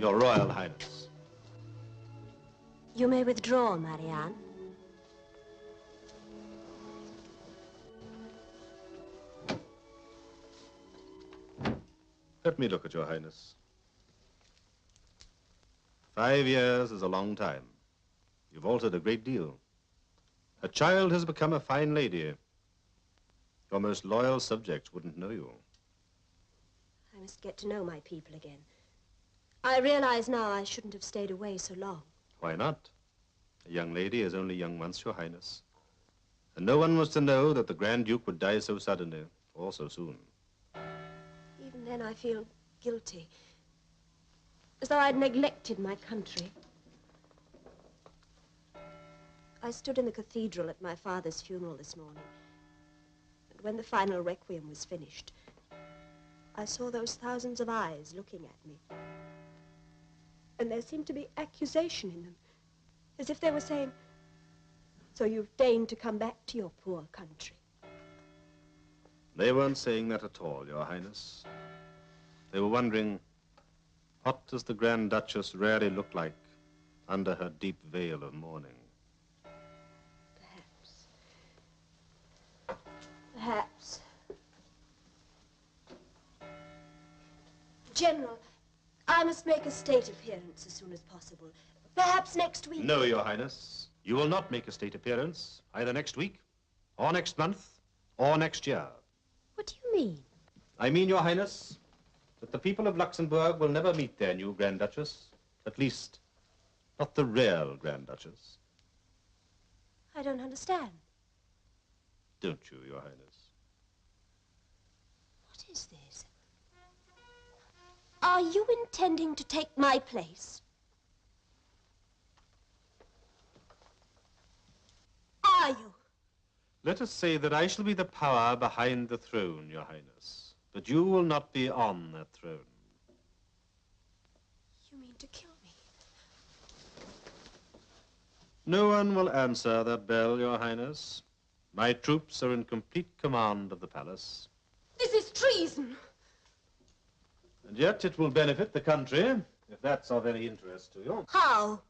Your Royal Highness. You may withdraw, Marianne. Let me look at Your Highness. 5 years is a long time. You've altered a great deal. A child has become a fine lady. Your most loyal subjects wouldn't know you. I must get to know my people again. I realize now I shouldn't have stayed away so long. Why not? A young lady is only young once, Your Highness. And no one was to know that the Grand Duke would die so suddenly, or so soon. Even then I feel guilty. As though I'd neglected my country. I stood in the cathedral at my father's funeral this morning. And when the final requiem was finished, I saw those thousands of eyes looking at me. And there seemed to be accusation in them, as if they were saying, "So you've deigned to come back to your poor country." They weren't saying that at all, Your Highness. They were wondering, what does the Grand Duchess really look like under her deep veil of mourning? Perhaps. General, I must make a state appearance as soon as possible. Perhaps next week. No, Your Highness. You will not make a state appearance, either next week, or next month, or next year. What do you mean? I mean, Your Highness, that the people of Luxembourg will never meet their new Grand Duchess. At least, not the real Grand Duchess. I don't understand. Don't you, Your Highness? What is this? Are you intending to take my place? Are you? Let us say that I shall be the power behind the throne, Your Highness. But you will not be on that throne. You mean to kill me? No one will answer that bell, Your Highness. My troops are in complete command of the palace. This is treason. And yet it will benefit the country, if that's of any interest to you. How?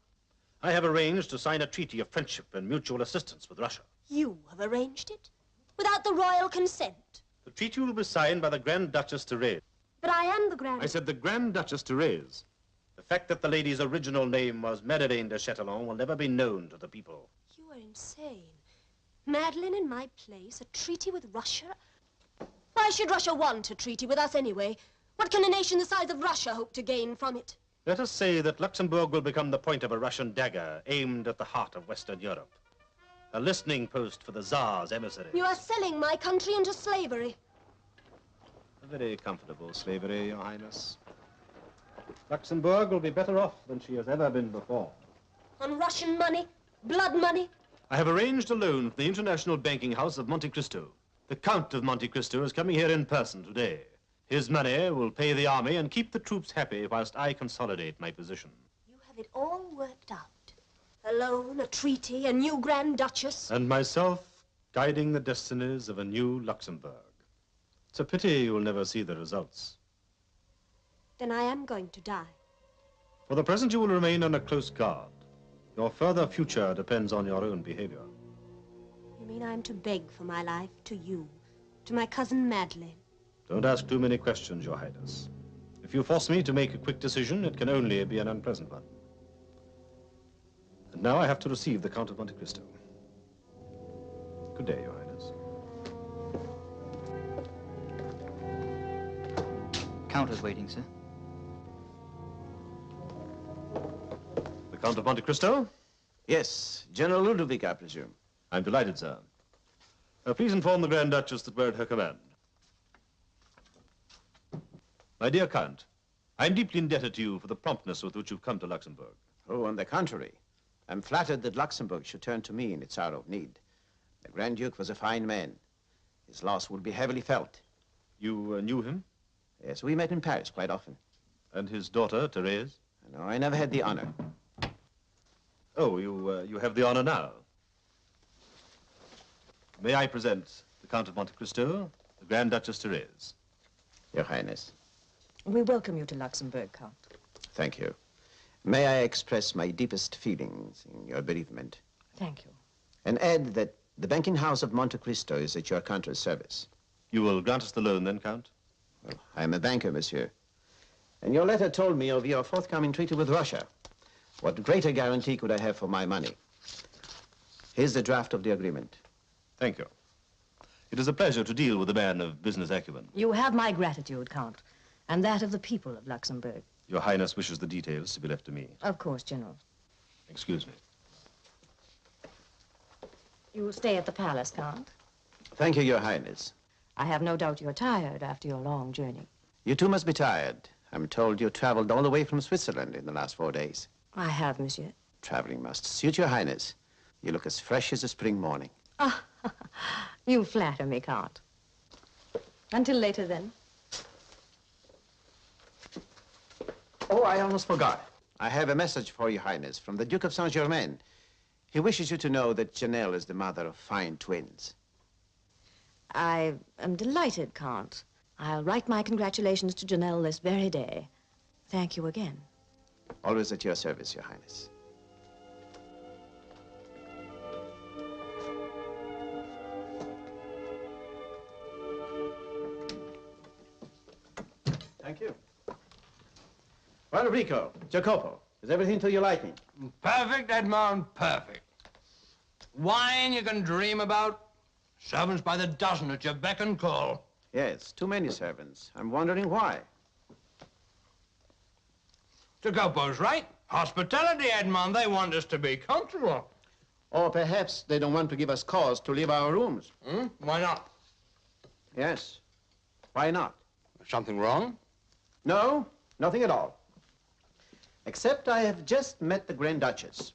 I have arranged to sign a treaty of friendship and mutual assistance with Russia. You have arranged it? Without the royal consent? The treaty will be signed by the Grand Duchess Therese. But I am the Grand... I said the Grand Duchess Therese. The fact that the lady's original name was Madeleine de Chatillon will never be known to the people. You are insane. Madeleine in my place, a treaty with Russia? Why should Russia want a treaty with us anyway? What can a nation the size of Russia hope to gain from it? Let us say that Luxembourg will become the point of a Russian dagger aimed at the heart of Western Europe. A listening post for the Tsar's emissaries. You are selling my country into slavery. A very comfortable slavery, Your Highness. Luxembourg will be better off than she has ever been before. On Russian money? Blood money? I have arranged a loan from the international banking house of Monte Cristo. The Count of Monte Cristo is coming here in person today. His money will pay the army and keep the troops happy whilst I consolidate my position. You have it all worked out. A loan, a treaty, a new Grand Duchess. And myself guiding the destinies of a new Luxembourg. It's a pity you will never see the results. Then I am going to die. For the present, you will remain under close guard. Your further future depends on your own behavior. You mean I'm to beg for my life to you, to my cousin Madeleine? Don't ask too many questions, Your Highness. If you force me to make a quick decision, it can only be an unpleasant one. And now I have to receive the Count of Monte Cristo. Good day, Your Highness. Count is waiting, sir. The Count of Monte Cristo? Yes, General Ludovic, I presume. I'm delighted, sir. Please inform the Grand Duchess that we're at her command. My dear Count, I'm deeply indebted to you for the promptness with which you've come to Luxembourg. Oh, on the contrary. I'm flattered that Luxembourg should turn to me in its hour of need. The Grand Duke was a fine man. His loss will be heavily felt. You knew him? Yes, we met in Paris quite often. And his daughter, Therese? No, I never had the honor. Oh, you have the honor now. May I present the Count of Monte Cristo, the Grand Duchess Therese? Your Highness. We welcome you to Luxembourg, Count. Thank you. May I express my deepest feelings in your bereavement? Thank you. And add that the banking house of Monte Cristo is at your country's service. You will grant us the loan then, Count? Well, I am a banker, monsieur. And your letter told me of your forthcoming treaty with Russia. What greater guarantee could I have for my money? Here's the draft of the agreement. Thank you. It is a pleasure to deal with a man of business acumen. You have my gratitude, Count, and that of the people of Luxembourg. Your Highness wishes the details to be left to me. Of course, General. Excuse me. You will stay at the palace, Count? Thank you, Your Highness. I have no doubt you're tired after your long journey. You too must be tired. I'm told you traveled all the way from Switzerland in the last 4 days. I have, monsieur. Traveling must suit Your Highness. You look as fresh as a spring morning. Ah, you flatter me, Count. Until later, then. Oh, I almost forgot. I have a message for Your Highness from the Duke of Saint-Germain. He wishes you to know that Janelle is the mother of fine twins. I am delighted, Count. I'll write my congratulations to Janelle this very day. Thank you again. Always at your service, Your Highness. Thank you. Well, Rico, Jacopo, is everything to your liking? Perfect, Edmond, perfect. Wine you can dream about. Servants by the dozen at your beck and call. Yes, too many servants. I'm wondering why. Jacopo's right. Hospitality, Edmond. They want us to be comfortable. Or perhaps they don't want to give us cause to leave our rooms. Why not? Yes. Why not? Something wrong? No, nothing at all. Except I have just met the Grand Duchess.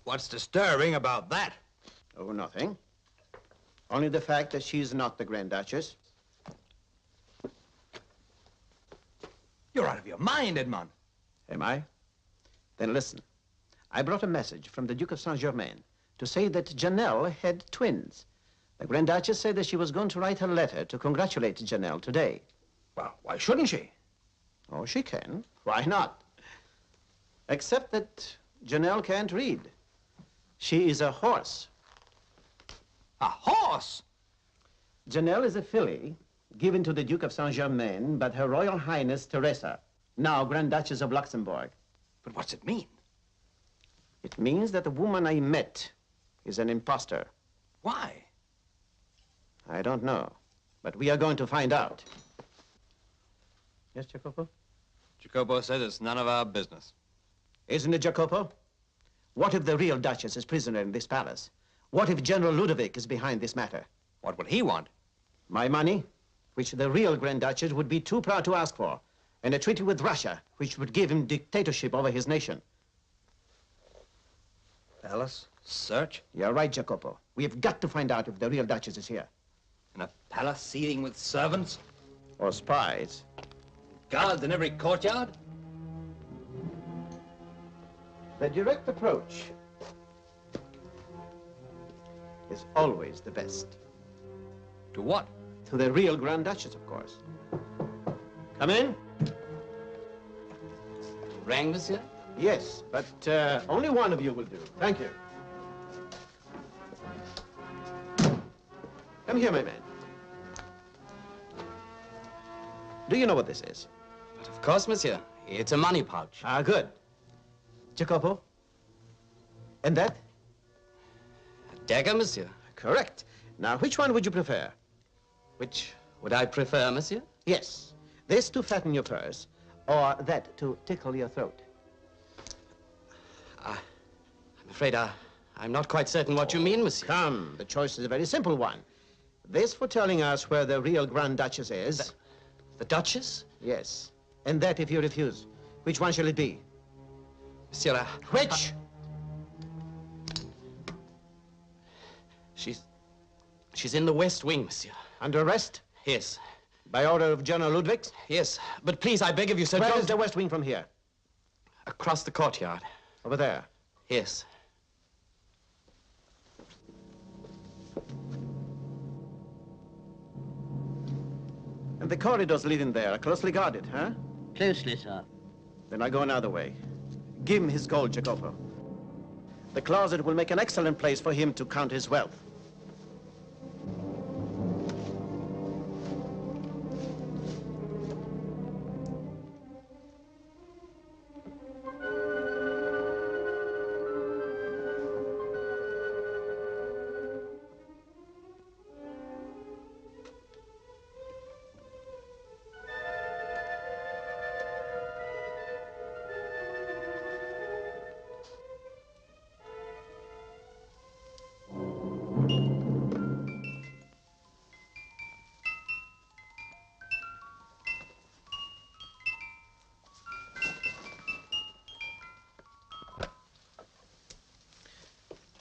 What's disturbing about that? Oh, nothing. Only the fact that she's not the Grand Duchess. You're out of your mind, Edmond. Am I? Then listen. I brought a message from the Duke of Saint-Germain to say that Janelle had twins. The Grand Duchess said that she was going to write her letter to congratulate Janelle today. Well, why shouldn't she? Oh, she can. Why not? Except that Janelle can't read. She is a horse. A horse? Janelle is a filly given to the Duke of Saint-Germain by Her Royal Highness Teresa, now Grand Duchess of Luxembourg. But what's it mean? It means that the woman I met is an imposter. Why? I don't know, but we are going to find out. Yes, Jacopo? Jacopo says it's none of our business. Isn't it, Jacopo? What if the real Duchess is prisoner in this palace? What if General Ludovic is behind this matter? What would he want? My money, which the real Grand Duchess would be too proud to ask for, and a treaty with Russia, which would give him dictatorship over his nation. Palace? Search? You're right, Jacopo. We have got to find out if the real Duchess is here. In a palace seething with servants? Or spies. Guards in every courtyard? The direct approach is always the best. To what? To the real Grand Duchess, of course. Come in. Rang, monsieur? Yes, but only one of you will do. Thank you. Come here, my man. Do you know what this is? But of course, monsieur. It's a money pouch. Ah, good. Jacopo? And that? A dagger, monsieur. Correct. Now, which one would you prefer? Which would I prefer, monsieur? Yes. This to fatten your purse, or that to tickle your throat. I'm afraid I'm not quite certain what you mean, monsieur. Come, the choice is a very simple one. This for telling us where the real Grand Duchess is. The Duchess? Yes. And that if you refuse. Which one shall it be? Monsieur, Which? She's in the West Wing, monsieur. Under arrest? Yes. By order of General Ludwig? Yes. But please, I beg of you, sir, Where don't... is the West Wing from here? Across the courtyard. Over there. Yes. And the corridors leading there are closely guarded, huh? Closely, sir. Then I go another way. Give him his gold, Jacopo. The closet will make an excellent place for him to count his wealth.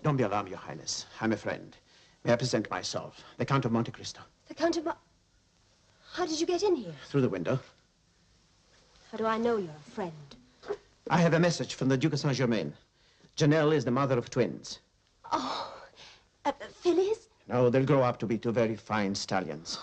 Don't be alarmed, Your Highness. I'm a friend. May I present myself, the Count of Monte Cristo. The Count of How did you get in here? Through the window. How do I know you're a friend? I have a message from the Duke of Saint-Germain. Janelle is the mother of twins. Oh, fillies? No, they'll grow up to be two very fine stallions.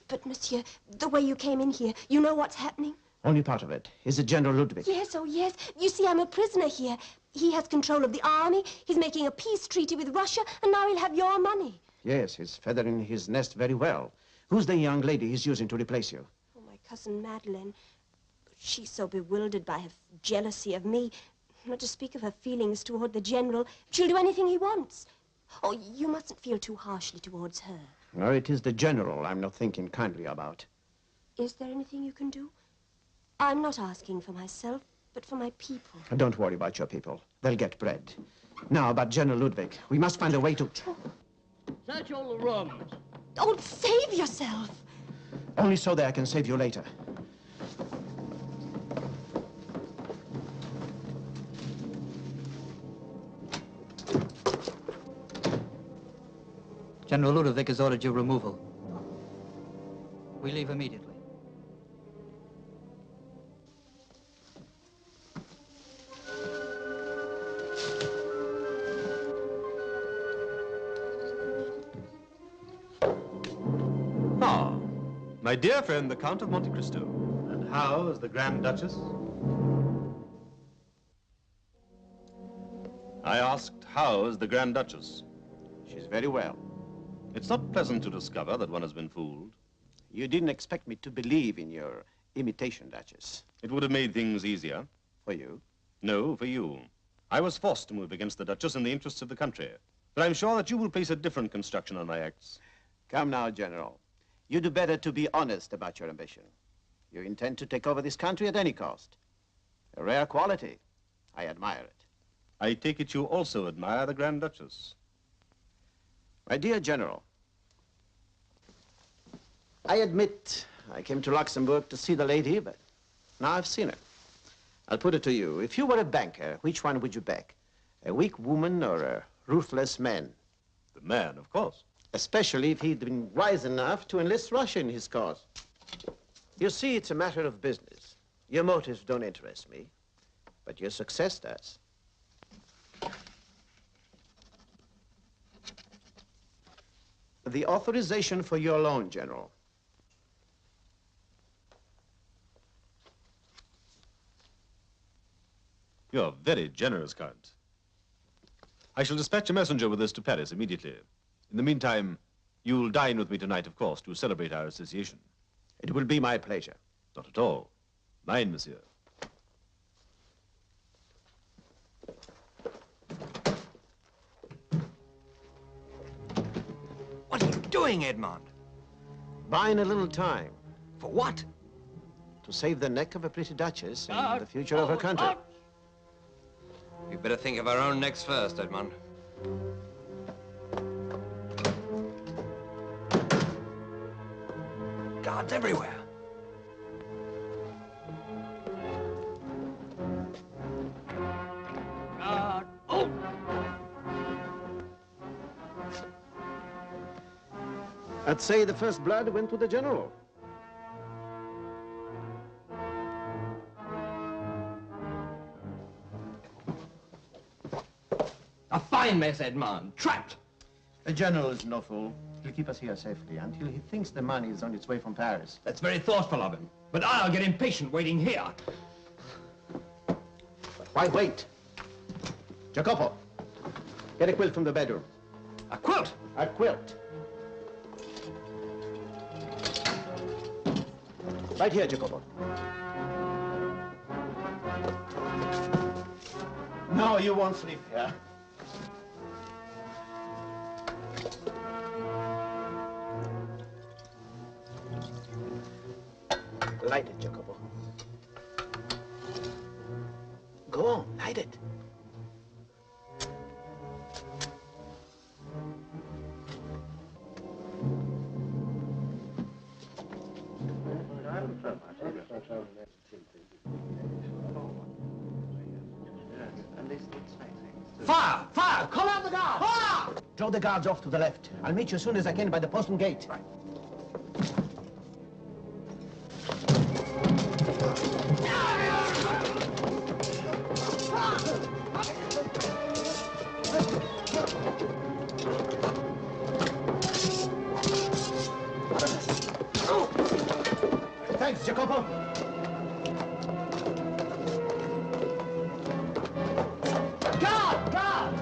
But, monsieur, the way you came in here, you know what's happening? Only part of it. Is it General Ludwig? Yes, oh, yes. You see, I'm a prisoner here. He has control of the army. He's making a peace treaty with Russia, and now he'll have your money. Yes, he's feathering his nest very well. Who's the young lady he's using to replace you? Oh, my cousin Madeleine. She's so bewildered by her jealousy of me, not to speak of her feelings toward the general. She'll do anything he wants. Oh, you mustn't feel too harshly towards her. No, it is the general I'm not thinking kindly about. Is there anything you can do? I'm not asking for myself, but for my people. Don't worry about your people. They'll get bread. Now, about General Ludwig, we must find a way to... Search all the rooms. Oh, save yourself. Only so that I can save you later. General Ludovic has ordered your removal. We leave immediately. Ah, my dear friend, the Count of Monte Cristo. And how is the Grand Duchess? I asked, how is the Grand Duchess? She's very well. It's not pleasant to discover that one has been fooled. You didn't expect me to believe in your imitation, Duchess. It would have made things easier. For you? No, for you. I was forced to move against the Duchess in the interests of the country. But I'm sure that you will place a different construction on my acts. Come now, General. You do better to be honest about your ambition. You intend to take over this country at any cost. A rare quality. I admire it. I take it you also admire the Grand Duchess. My dear General, I admit I came to Luxembourg to see the lady, but now I've seen her. I'll put it to you. If you were a banker, which one would you back? A weak woman or a ruthless man? The man, of course. Especially if he'd been wise enough to enlist Russia in his cause. You see, it's a matter of business. Your motives don't interest me, but your success does. The authorization for your loan, General. You're very generous, Count. I shall dispatch a messenger with this to Paris immediately. In the meantime, you'll dine with me tonight, of course, to celebrate our association. It will be my pleasure. Not at all. Mine, monsieur. What are you doing, Edmond? Buying a little time For what? to save the neck of a pretty duchess and the future of her country. We better think of our own necks first, Edmond. Guards everywhere. Guard! Oh! I'd say the first blood went to the general. A fine mess, Edmond. Trapped. The general is no fool. He'll keep us here safely until he thinks the money is on its way from Paris. That's very thoughtful of him. But I'll get impatient waiting here. Why wait? Jacopo, get a quilt from the bedroom. A quilt? A quilt. Right here, Jacopo. No, you won't sleep here. Light it, Jacopo. Go on, light it. Fire! Fire! Call out the guards! Fire! Draw the guards off to the left. I'll meet you as soon as I can by the postern gate. Right. Thanks, Jacopo. Guard! Guard!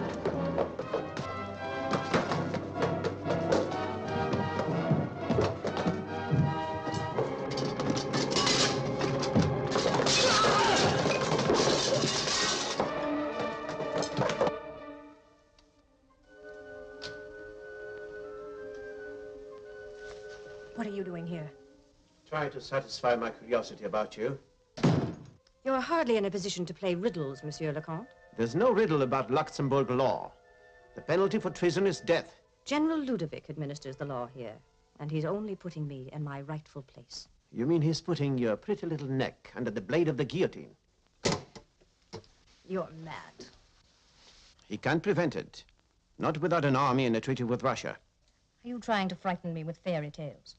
What are you doing here? Try to satisfy my curiosity about you. You're hardly in a position to play riddles, Monsieur le Comte. There's no riddle about Luxembourg law. The penalty for treason is death. General Ludovic administers the law here, and he's only putting me in my rightful place. You mean he's putting your pretty little neck under the blade of the guillotine? You're mad. He can't prevent it. Not without an army and a treaty with Russia. Are you trying to frighten me with fairy tales?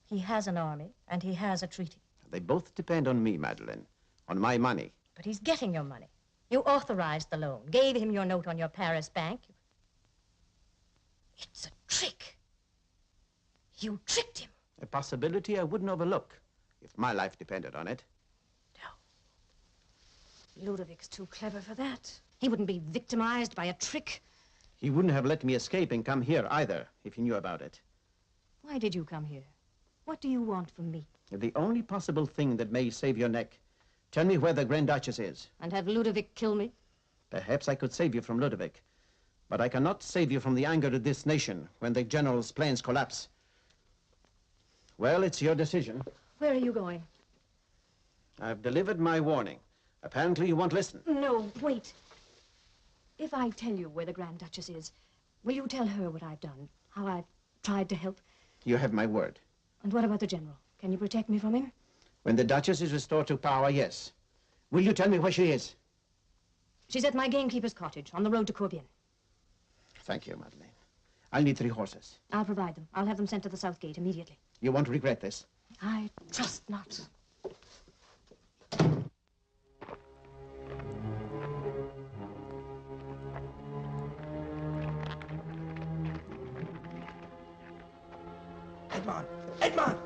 He has an army, and he has a treaty. They both depend on me, Madeleine. On my money. But he's getting your money. You authorized the loan, gave him your note on your Paris bank. It's a trick. You tricked him. A possibility I wouldn't overlook if my life depended on it. No. Ludovic's too clever for that. He wouldn't be victimized by a trick. He wouldn't have let me escape and come here either, if he knew about it. Why did you come here? What do you want from me? The only possible thing that may save your neck. Tell me where the Grand Duchess is. And have Ludovic kill me? Perhaps I could save you from Ludovic. But I cannot save you from the anger of this nation when the general's plans collapse. Well, it's your decision. Where are you going? I've delivered my warning. Apparently you won't listen. No, wait. If I tell you where the Grand Duchess is, will you tell her what I've done? How I've tried to help? You have my word. And what about the general? Can you protect me from him? When the Duchess is restored to power, yes. Will you tell me where she is? She's at my gamekeeper's cottage on the road to Corbien. Thank you, Madeleine. I'll need 3 horses. I'll provide them. I'll have them sent to the South Gate immediately. You won't regret this. I trust not. Edmond! Edmond!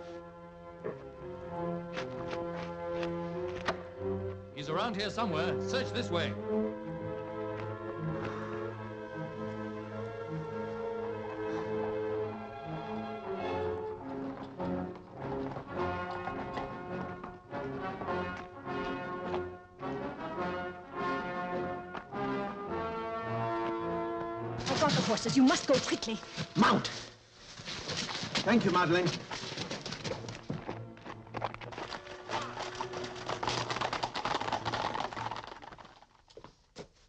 He's around here somewhere. Search this way. I've got the horses. You must go quickly. Mount! Thank you, Madeleine.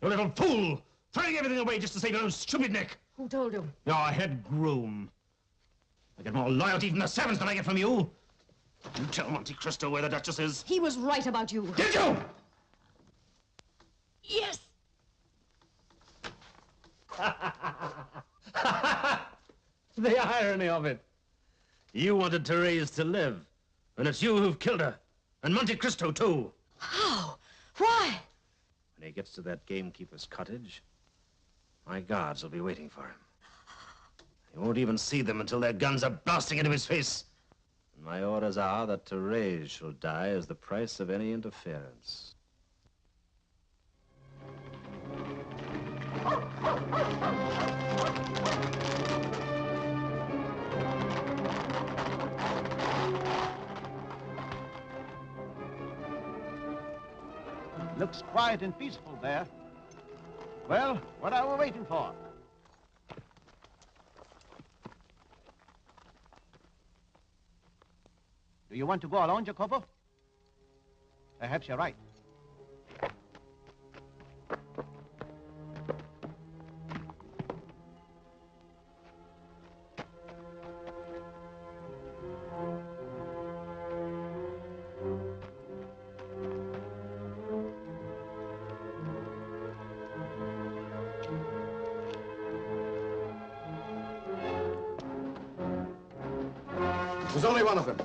You little fool! Throwing everything away just to save your own stupid neck! Who told you? Your head groom. I get more loyalty from the servants than I get from you. You tell Monte Cristo where the Duchess is. He was right about you. Did you? Yes. The irony of it. You wanted Therese to live, and it's you who've killed her. And Monte Cristo, too. How? Why? When he gets to that gamekeeper's cottage, my guards will be waiting for him. He won't even see them until their guns are blasting into his face. And my orders are that Therese shall die as the price of any interference. Looks quiet and peaceful there. Well, what are we waiting for? Do you want to go alone, Jacopo? Perhaps you're right. There's only one of them.